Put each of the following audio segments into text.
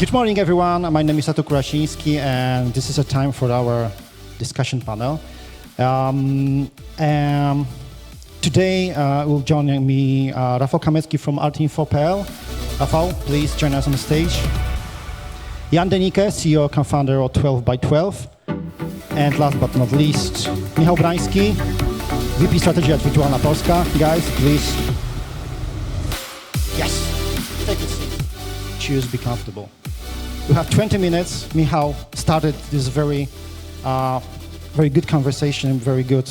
Good morning, everyone. My name is Artur Kurasiński, and this is a time for our discussion panel. Today will join me Rafał Kamecki from Artinfo.pl. Rafał, please join us on the stage. Denecke, CEO, co-founder of 12x12. And last but not least, Michał Brański, VP Strategy at Wirtualna Polska. Guys, please. Yes, take a seat. Choose, be comfortable. We have 20 minutes. Michał started this very good conversation, very good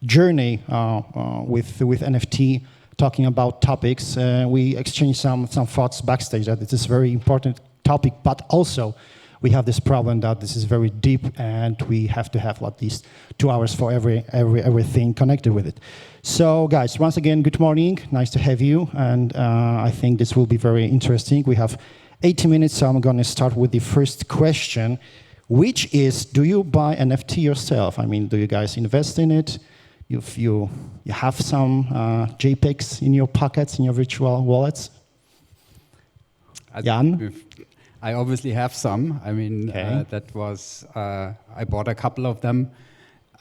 journey with NFT, talking about topics. We exchanged some thoughts backstage that it is a very important topic, but also we have this problem that this is very deep and we have to have at least 2 hours for everything connected with it. So guys, once again, good morning. Nice to have you. And I think this will be very interesting. We have 80 minutes, so I'm going to start with the first question, which is, do you buy NFT yourself? I mean, do you guys invest in it? If you have some JPEGs in your pockets, in your virtual wallets? Jan? I obviously have some. I mean, okay. I bought a couple of them.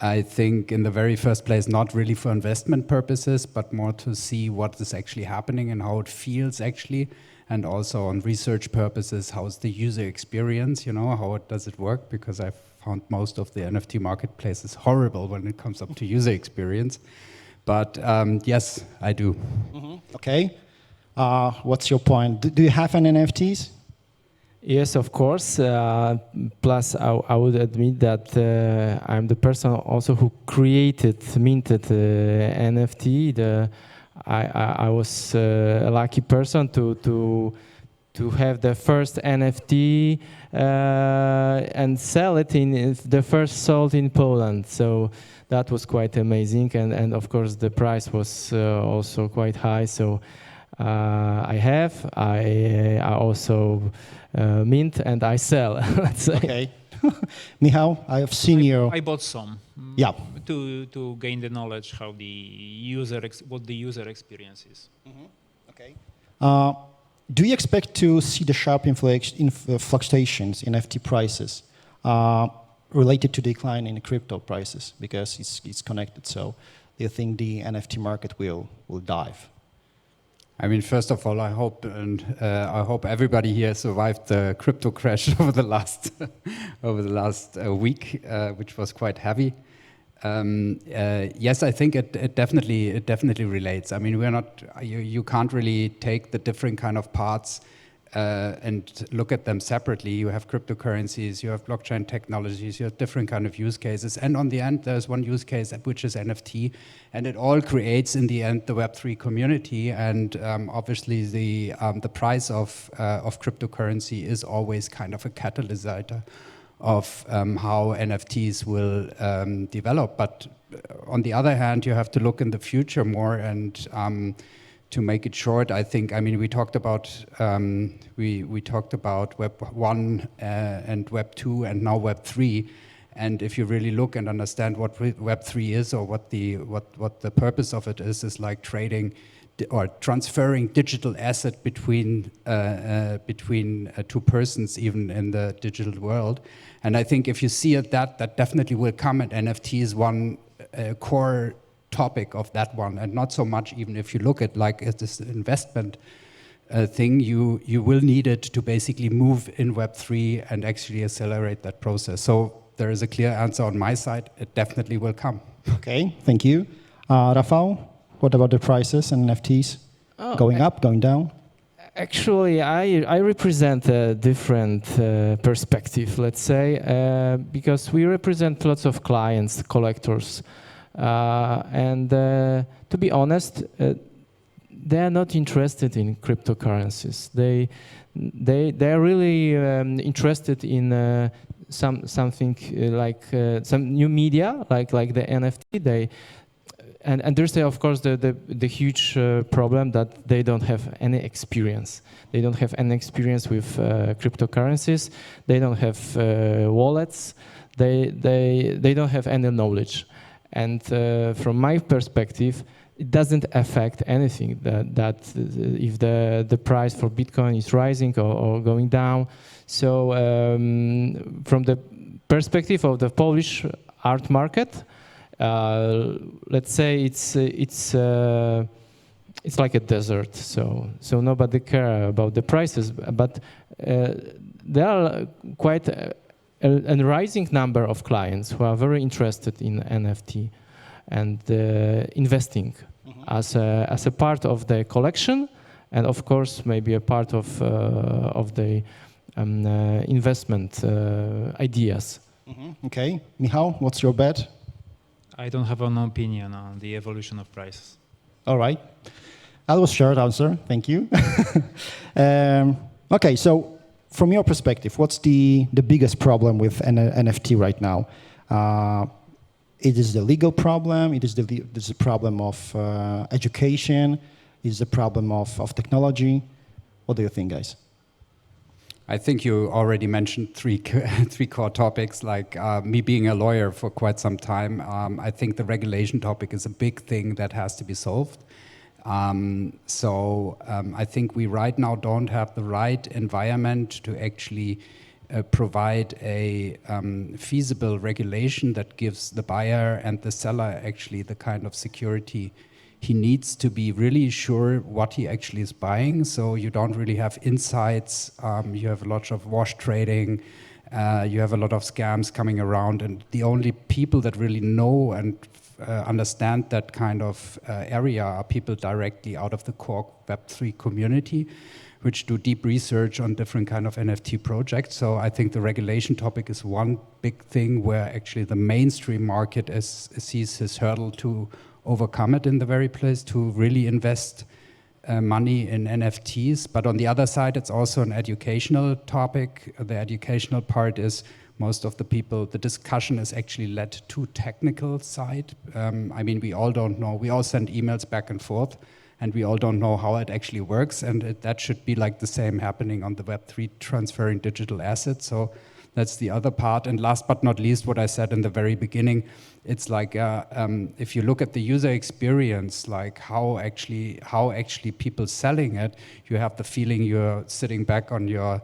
I think in the very first place, not really for investment purposes, but more to see what is actually happening and how it feels actually. And also on research purposes, how's the user experience, you know, does it work? Because I've found most of the NFT marketplaces horrible when it comes up to user experience. But yes, I do. Mm-hmm. Okay. What's your point? Do you have any NFTs? Yes, of course. Plus, I would admit that I'm the person also who minted NFT. I was a lucky person to have the first NFT and sell it the first sold in Poland. So that was quite amazing, and of course the price was also quite high. So I also mint and I sell. Let's say. Okay. Michał, I have seen you. I bought some. Yeah. To gain the knowledge how what the user experience is. Mm-hmm. Okay. Do you expect to see the sharp fluctuations in NFT prices related to decline in crypto prices, because it's connected? So do you think the NFT market will dive? I mean, first of all, I hope everybody here survived the crypto crash over the last week, which was quite heavy. Yes, I think it definitely relates. I mean, you can't really take the different kind of parts and look at them separately. You have cryptocurrencies, you have blockchain technologies, you have different kind of use cases, and on the end, there's one use case which is NFT, and it all creates in the end the Web3 community. And obviously, the price of cryptocurrency is always kind of a catalyst of how NFTs will develop. But on the other hand, you have to look in the future more. And to make it short, I think, I mean, we talked about Web 1 and Web 2 and now Web 3. And if you really look and understand what Web 3 is, or what the purpose of it is like trading or transferring digital asset between two persons, even in the digital world. And I think if you see it, that definitely will come, and NFT is one core topic of that one, and not so much even if you look at like as this investment thing, you will need it to basically move in Web3 and actually accelerate that process. So there is a clear answer on my side. It definitely will come. Okay, thank you. Rafał, what about the prices and NFTs? Going up, going down? Actually, I represent a different perspective, let's say, because we represent lots of clients, collectors, and to be honest, they are not interested in cryptocurrencies. They are really interested in something like some new media, like the NFT. And there's of course the huge problem that they don't have any experience. They don't have any experience with cryptocurrencies. They don't have wallets. They don't have any knowledge. And from my perspective, it doesn't affect anything. That if the price for Bitcoin is rising or going down. So from the perspective of the Polish art market, let's say it's like a desert. So nobody care about the prices, but there are quite a rising number of clients who are very interested in NFT and investing as a part of the collection, and of course maybe a part of the investment ideas. Okay, Michał, what's your bet? I don't have an opinion on the evolution of prices. All right, that was short answer. Thank you. Okay, so from your perspective, what's the biggest problem with NFT right now? It is the legal problem. It is the problem of education. It is the problem of technology. What do you think, guys? I think you already mentioned three core topics. Like me being a lawyer for quite some time, I think the regulation topic is a big thing that has to be solved. I think we right now don't have the right environment to actually provide a feasible regulation that gives the buyer and the seller actually the kind of security he needs to be really sure what he actually is buying. So you don't really have insights. You have a lot of wash trading. You have a lot of scams coming around, and the only people that really know and understand that kind of area are people directly out of the core Web3 community, which do deep research on different kind of NFT projects. So I think the regulation topic is one big thing where actually the mainstream market sees his hurdle to overcome it in the very place, to really invest money in NFTs. But on the other side, it's also an educational topic. The educational part is most of the people, the discussion is actually led to technical side. I mean, we all don't know. We all send emails back and forth, and we all don't know how it actually works. And that should be like the same happening on the Web3 transferring digital assets. So that's the other part. And last but not least, what I said in the very beginning, it's like if you look at the user experience, like how actually people selling it, you have the feeling you're sitting back on your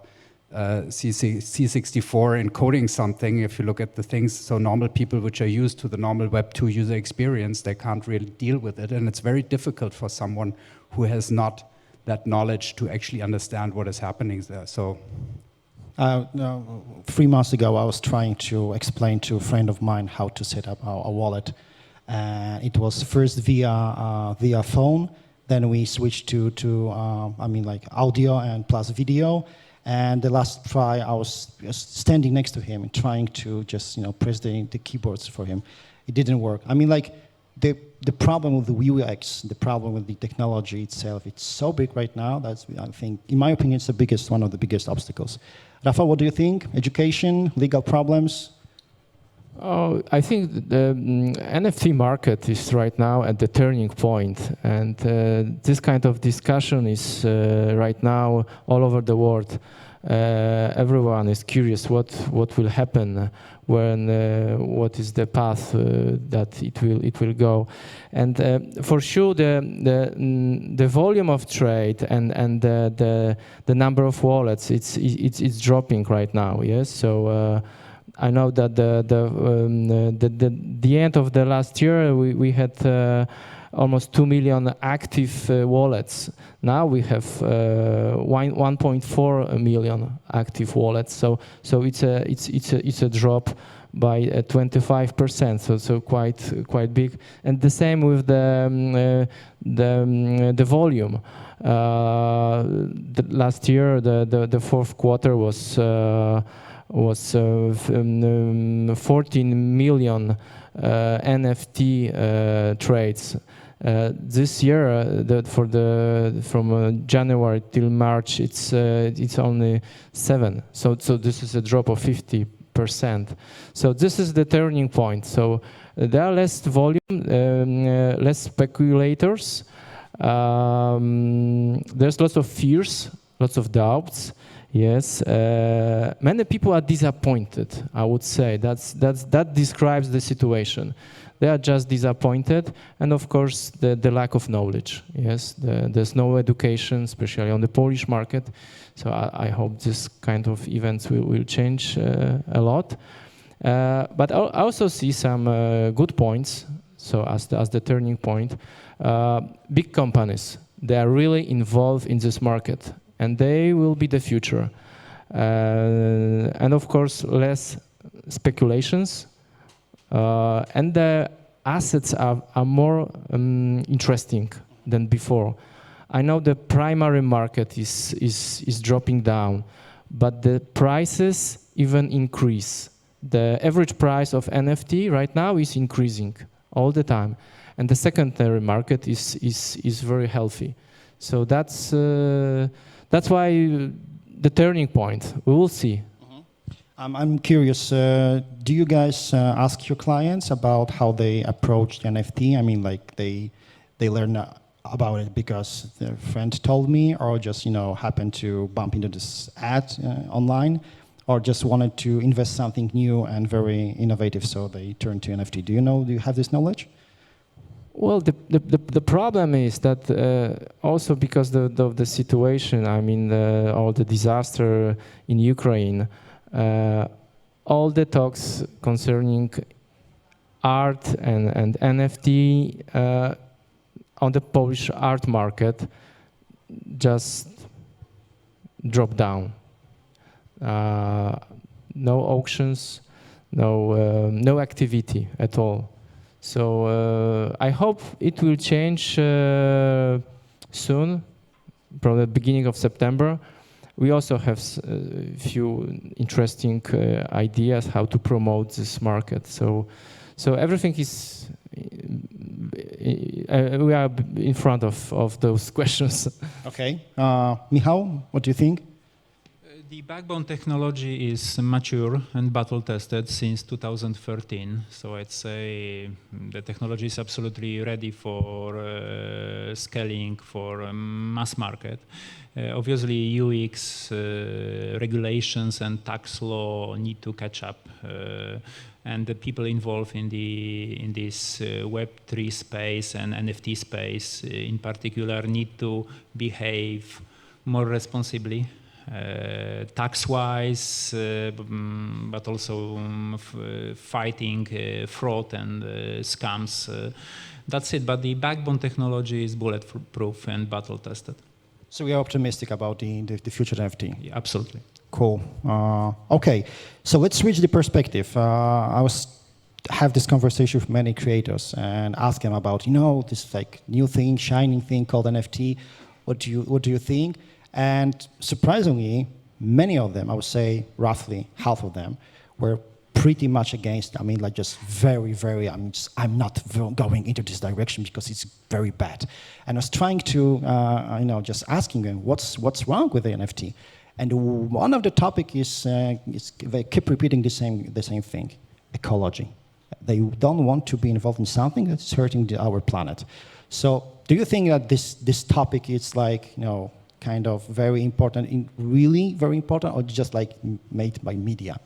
C64 encoding something. If you look at the things, so normal people which are used to the normal Web2 user experience, they can't really deal with it. And it's very difficult for someone who has not that knowledge to actually understand what is happening there. So 3 months ago, I was trying to explain to a friend of mine how to set up a wallet. And it was first via phone, then we switched to audio and plus video. And the last try, I was standing next to him and trying to just press the keyboards for him. It didn't work. I mean, like the problem with the UX, the problem with the technology itself, it's so big right now. I think, in my opinion, it's one of the biggest obstacles. Rafał, what do you think? Education, legal problems? Oh, I think the NFT market is right now at the turning point, and this kind of discussion is right now all over the world. Everyone is curious what will happen when what is the path that it will go, and for sure the volume of trade and the number of wallets it's dropping right now. Yes, so. I know that the end of the last year we had almost 2 million active wallets. Now we have 1.4 million active wallets. So it's a drop by 25%. So quite big. And the same with the volume. Last year the fourth quarter was 14 million NFT trades. This year, from January till March, it's only 7. So this is a drop of 50%. So this is the turning point. So there are less volume, less speculators. There's lots of fears, lots of doubts. Yes, many people are disappointed. I would say that describes the situation. they are just disappointed, and of course the lack of knowledge. Yes, there's no education, especially on the Polish market. So I hope this kind of events will change a lot. But I also see some good points. So as the turning point, big companies, they are really involved in this market, and they will be the future. And of course, less speculations, and the assets are more interesting than before. I know the primary market is dropping down, but the prices even increase. The average price of NFT right now is increasing all the time, and the secondary market is very healthy. So that's why the turning point. We will see. I'm curious. Do you guys ask your clients about how they approach the NFT? I mean, like they learn about it because their friend told me, or just happened to bump into this ad online, or just wanted to invest something new and very innovative, so they turn to NFT. Do you have this knowledge? Well, the problem is that also because of the situation, I mean, all the disaster in Ukraine, all the talks concerning art and NFT on the Polish art market just dropped down. No auctions, no activity at all. So I hope it will change soon, probably the beginning of September. We also have a few interesting ideas how to promote this market. So everything is, we are in front of those questions. Okay. Michał, what do you think? The backbone technology is mature and battle tested since 2013. So I'd say the technology is absolutely ready for scaling for mass market. Obviously, UX regulations and tax law need to catch up, and the people involved in this Web3 space and NFT space, in particular, need to behave more responsibly. Tax-wise, but also fighting fraud and scams. That's it. But the backbone technology is bulletproof and battle-tested. So we are optimistic about the future NFT. Yeah, absolutely. Cool. Okay, so let's switch the perspective. I have this conversation with many creators and ask them about this like new thing, shining thing called NFT. What do you think? And surprisingly, many of them, I would say roughly half of them, were pretty much against. I mean, like just very, very. I'm not going into this direction because it's very bad. And I was trying to, just asking them what's wrong with the NFT. And one of the topic is they keep repeating the same thing: ecology. They don't want to be involved in something that's hurting our planet. So, do you think that this topic is like kind of very important, really very important, or just like made by media?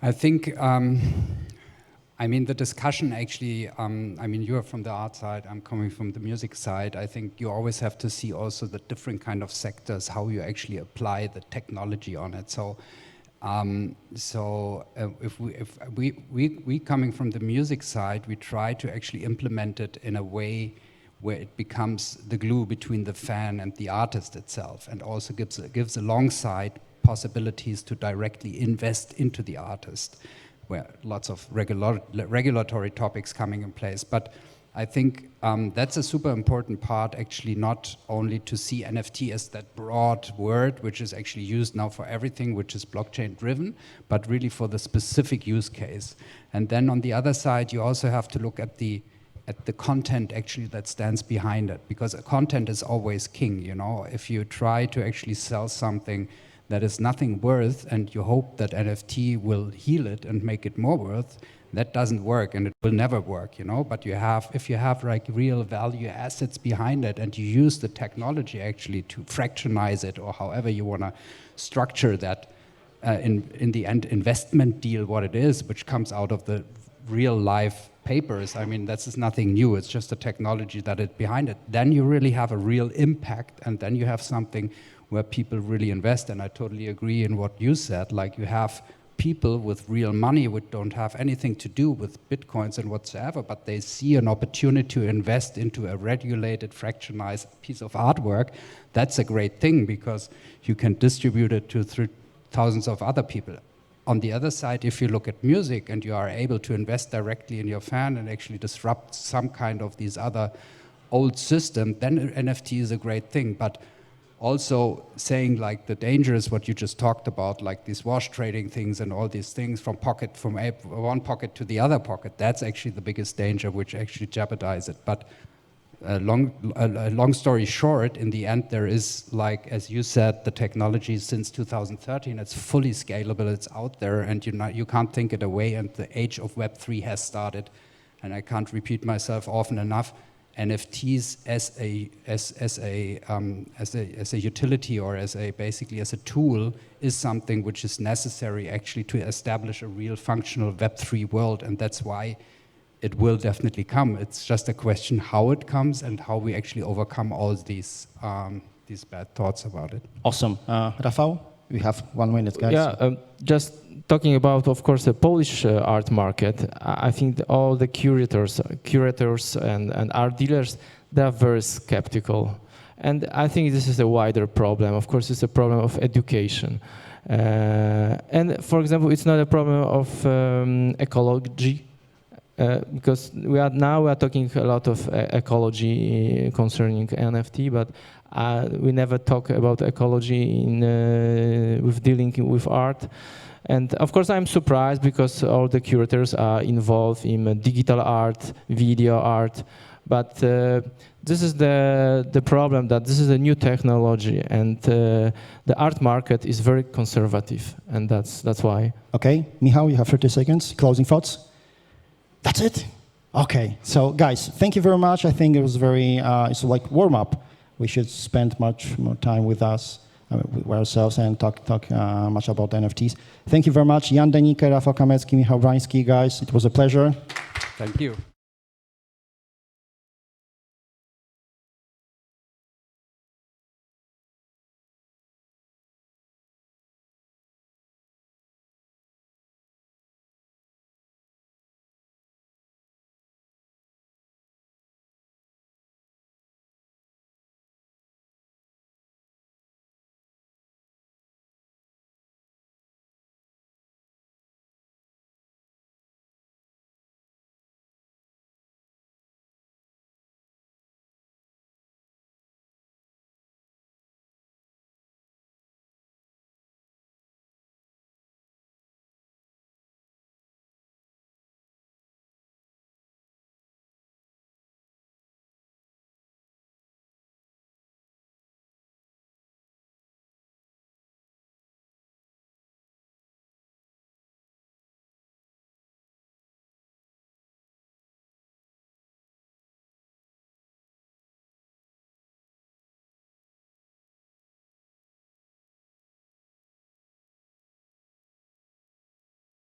I think, the discussion actually, you are from the art side, I'm coming from the music side. I think you always have to see also the different kind of sectors, how you actually apply the technology on it. So, if we coming from the music side, we try to actually implement it in a way where it becomes the glue between the fan and the artist itself, and also gives alongside possibilities to directly invest into the artist, where lots of regulatory topics coming in place. But I think that's a super important part, actually, not only to see NFT as that broad word, which is actually used now for everything, which is blockchain driven, but really for the specific use case. And then on the other side, you also have to look at the content actually that stands behind it, because content is always king. If you try to actually sell something that is nothing worth and you hope that NFT will heal it and make it more worth, that doesn't work, and it will never work. But if you have like real value assets behind it, and you use the technology actually to fractionize it, or however you want to structure that in the end investment deal, what it is, which comes out of the real life papers. I mean, this is nothing new. It's just the technology that is behind it. Then you really have a real impact, and then you have something where people really invest. And I totally agree in what you said. Like, you have people with real money which don't have anything to do with bitcoins and whatsoever, but they see an opportunity to invest into a regulated, fractionized piece of artwork. That's a great thing, because you can distribute it to thousands of other people. On the other side, if you look at music and you are able to invest directly in your fan and actually disrupt some kind of these other old system, then NFT is a great thing. But also saying, like, the danger is what you just talked about, like these wash trading things and all these things from one pocket to the other pocket. That's actually the biggest danger, which actually jeopardize it. But a long story short, in the end, there is, like, as you said, the technology since 2013, it's fully scalable, it's out there, and you can't think it away, and the age of Web3 has started. And I can't repeat myself often enough. NFTs as a utility, or basically as a tool, is something which is necessary actually to establish a real functional Web3 world, and that's why it will definitely come. It's just a question how it comes and how we actually overcome all these bad thoughts about it. Awesome. Rafał, we have 1 minute, guys. Yeah, just talking about, of course, the Polish art market. I think all the curators and art dealers, they are very skeptical. And I think this is a wider problem. Of course, it's a problem of education. And for example, it's not a problem of ecology, because we are talking a lot of ecology concerning NFT, but we never talk about ecology with dealing with art. And of course, I'm surprised, because all the curators are involved in digital art, video art. But this is the problem, that this is a new technology, and the art market is very conservative, and that's why. Okay, Michał, you have 30 seconds. Closing thoughts? That's it? Okay, so guys, thank you very much. I think it was very, it's like warm-up. We should spend much more time with us, with ourselves, and talk much about NFTs. Thank you very much, Denecke, Rafał, Kamecki, Michał, Brański, guys. It was a pleasure. Thank you.